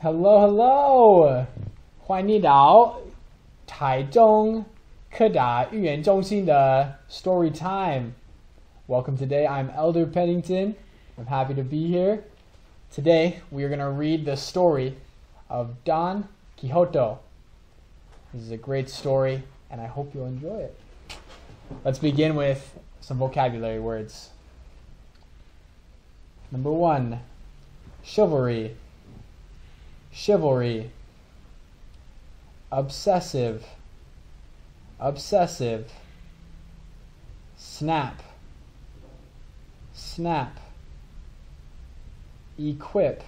Hello, hello! 欢迎你到台中科大语言中心的 Story Time. Welcome today. I'm Elder Pennington. I'm happy to be here. Today we are going to read the story of Don Quixote. This is a great story, and I hope you'll enjoy it. Let's begin with some vocabulary words. Number 1, chivalry. Chivalry. Obsessive. Obsessive. Snap. Snap. Equip.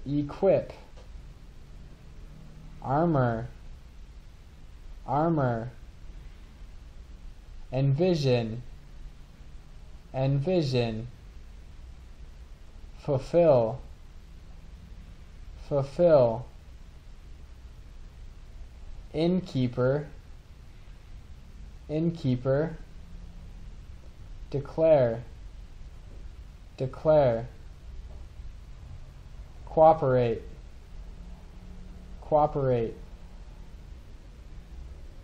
Equip. Armor. Armor. Envision. Envision. Fulfill. Fulfill. Innkeeper. Innkeeper. Declare. Declare. Cooperate. Cooperate.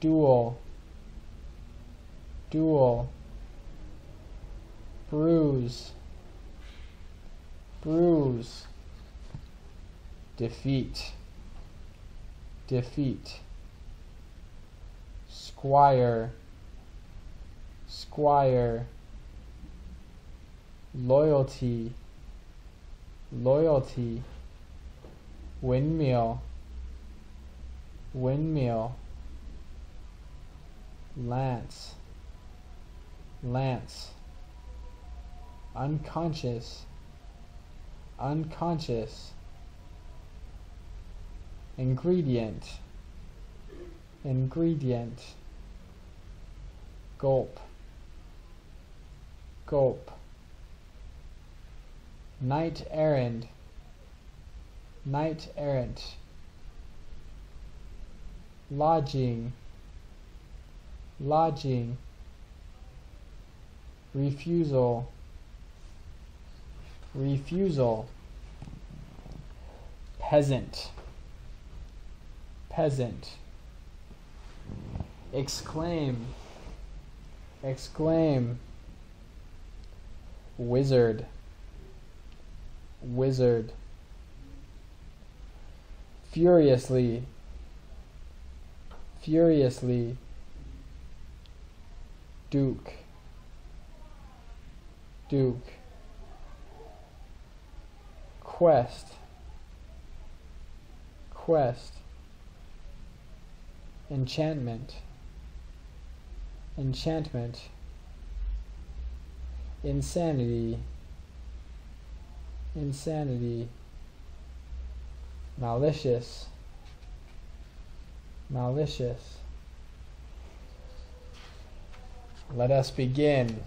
Duel. Duel. Bruise. Bruise. Defeat. Defeat. Squire. Squire. Loyalty. Loyalty. Windmill. Windmill. Lance. Lance. Unconscious. Unconscious. Ingredient. Ingredient. Gulp. Gulp. Knight errant. Knight errant. Lodging. Lodging. Refusal. Refusal. Peasant. Peasant. Exclaim. Exclaim. Wizard. Wizard. Furiously. Furiously. Duke. Duke. Quest. Quest. Enchantment. Enchantment. Insanity. Insanity. Malicious. Malicious. Let us begin.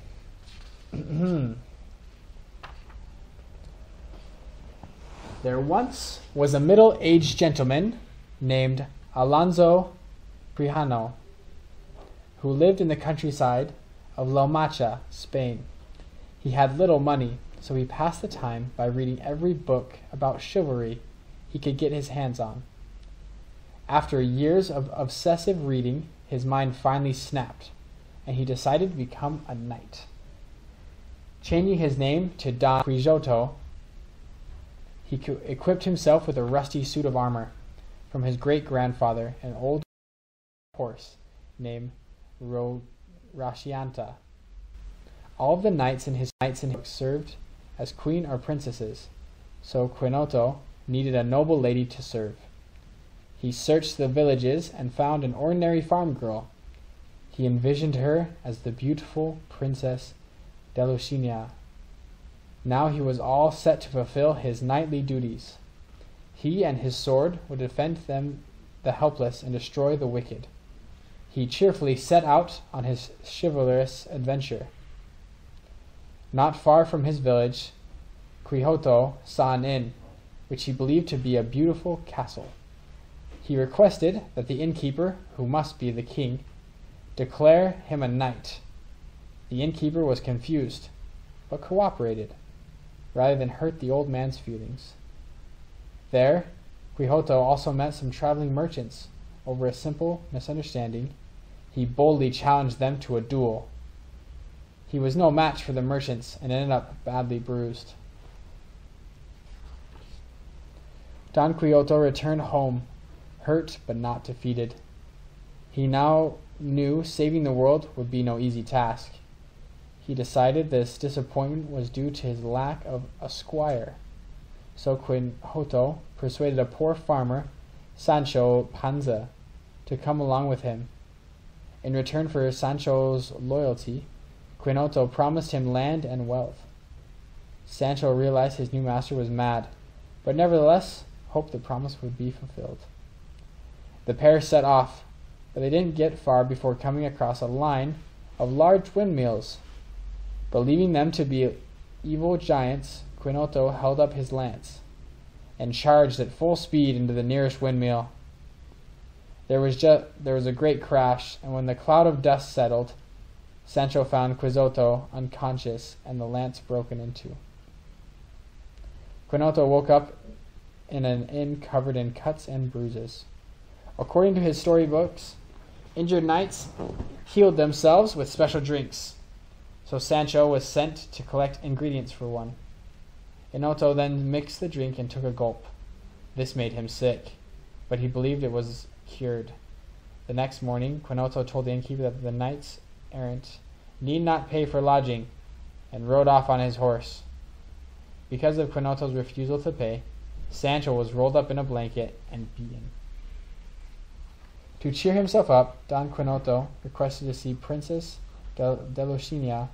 There once was a middle-aged gentleman named Alonso Quijano, who lived in the countryside of La Mancha, Spain. He had little money, so he passed the time by reading every book about chivalry he could get his hands on. After years of obsessive reading, his mind finally snapped, and he decided to become a knight. Changing his name to Don Quixote, he equipped himself with a rusty suit of armor from his great-grandfather, an old horse named Rascianta. All of the knights in his book served as queen or princesses, so Quixote needed a noble lady to serve. He searched the villages and found an ordinary farm girl. He envisioned her as the beautiful Princess Dulcinea. Now he was all set to fulfill his knightly duties. He and his sword would defend the helpless and destroy the wicked. He cheerfully set out on his chivalrous adventure. Not far from his village, Quixote saw an inn, which he believed to be a beautiful castle. He requested that the innkeeper, who must be the king, declare him a knight. The innkeeper was confused, but cooperated, rather than hurt the old man's feelings. There, Quixote also met some traveling merchants. Over a simple misunderstanding, he boldly challenged them to a duel. He was no match for the merchants and ended up badly bruised. Don Quixote returned home, hurt but not defeated. He now knew saving the world would be no easy task. He decided this disappointment was due to his lack of a squire. So Quixote persuaded a poor farmer, Sancho Panza, to come along with him. In return for Sancho's loyalty, Quixote promised him land and wealth. Sancho realized his new master was mad, but nevertheless hoped the promise would be fulfilled. The pair set off, but they didn't get far before coming across a line of large windmills. Believing them to be evil giants, Quixote held up his lance and charged at full speed into the nearest windmill. There was a great crash, and when the cloud of dust settled, Sancho found Quixote unconscious and the lance broken into. Quixote woke up in an inn covered in cuts and bruises. According to his storybooks, injured knights healed themselves with special drinks, so Sancho was sent to collect ingredients for one. Quixote then mixed the drink and took a gulp. This made him sick, but he believed it was cured. The next morning, Quixote told the innkeeper that the knights errant need not pay for lodging, and rode off on his horse. Because of Quixote's refusal to pay, Sancho was rolled up in a blanket and beaten. To cheer himself up, Don Quixote requested to see Princess Dulcinea.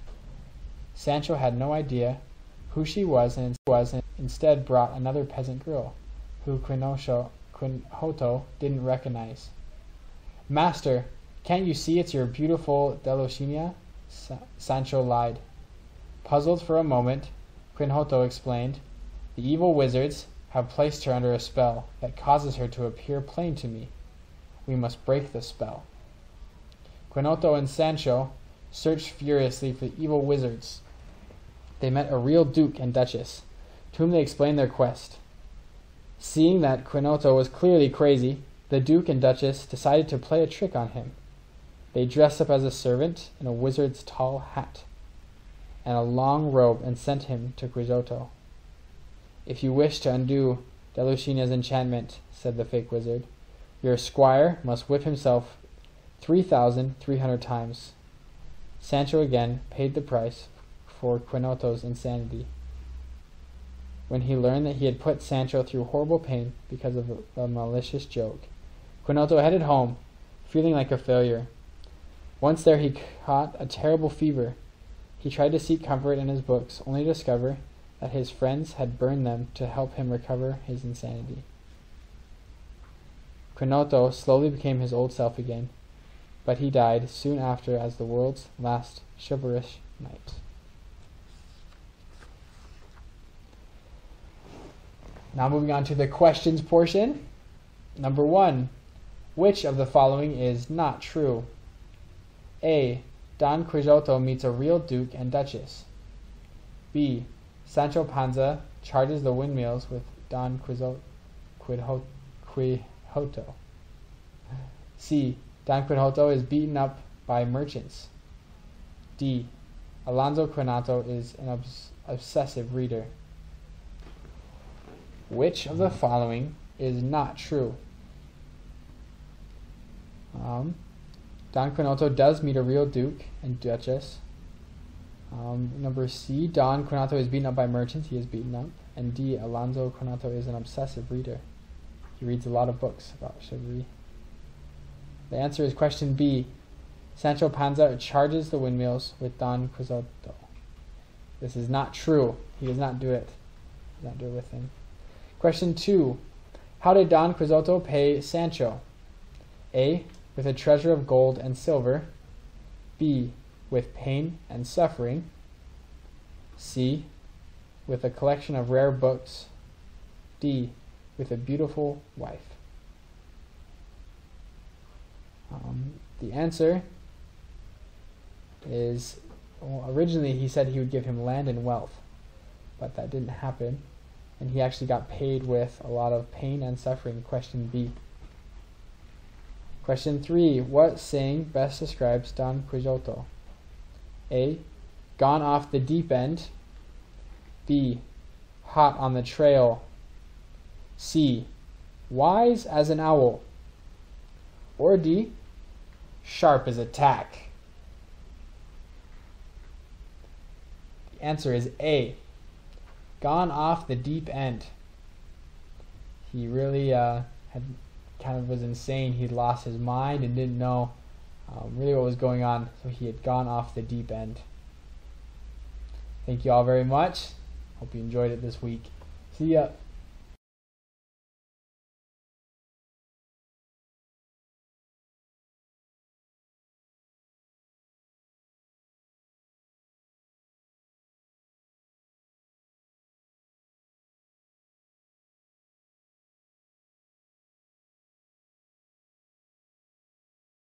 Sancho had no idea who she was and instead brought another peasant girl, who Quixote didn't recognize. "Master, can't you see it's your beautiful Dulcinea?" Sancho lied. Puzzled for a moment, Quixote explained, "The evil wizards have placed her under a spell that causes her to appear plain to me. We must break the spell." Quixote and Sancho searched furiously for the evil wizards. They met a real duke and duchess, to whom they explained their quest. Seeing that Quixote was clearly crazy, the duke and duchess decided to play a trick on him. They dressed up as a servant in a wizard's tall hat and a long robe and sent him to Quixote. "If you wish to undo Dulcinea's enchantment," said the fake wizard, "your squire must whip himself 3,300 times." Sancho again paid the price for Quixote's insanity. When he learned that he had put Sancho through horrible pain because of a malicious joke, Quixote headed home, feeling like a failure. Once there, he caught a terrible fever. He tried to seek comfort in his books, only to discover that his friends had burned them to help him recover his insanity. Quixote slowly became his old self again, but he died soon after as the world's last chivalrous knight. Now moving on to the questions portion. Number 1. Which of the following is not true? A. Don Quixote meets a real duke and duchess. B. Sancho Panza charges the windmills with Don Quixote. C. Don Quixote is beaten up by merchants. D. Alonso Quixote is an obsessive reader. Which of the following is not true? Don Quixote does meet a real duke and duchess. Number C, Don Quixote is beaten up by merchants. He is beaten up. And D, Alonso Quixote is an obsessive reader. He reads a lot of books about chivalry. The answer is question B. Sancho Panza charges the windmills with Don Quixote. This is not true. He does not do it. He does not do it with him. Question 2. How did Don Quixote pay Sancho? A. With a treasure of gold and silver. B. With pain and suffering. C. With a collection of rare books. D. With a beautiful wife. The answer is, originally he said he would give him land and wealth, but that didn't happen. and he actually got paid with a lot of pain and suffering. Question B. Question 3. What saying best describes Don Quixote? A. Gone off the deep end. B. Hot on the trail. C. Wise as an owl. Or D. Sharp as a tack. The answer is A. Gone off the deep end. He really had kind of was insane. He'd lost his mind and didn't know really what was going on, so he had gone off the deep end. Thank you all very much. Hope you enjoyed it this week. See ya.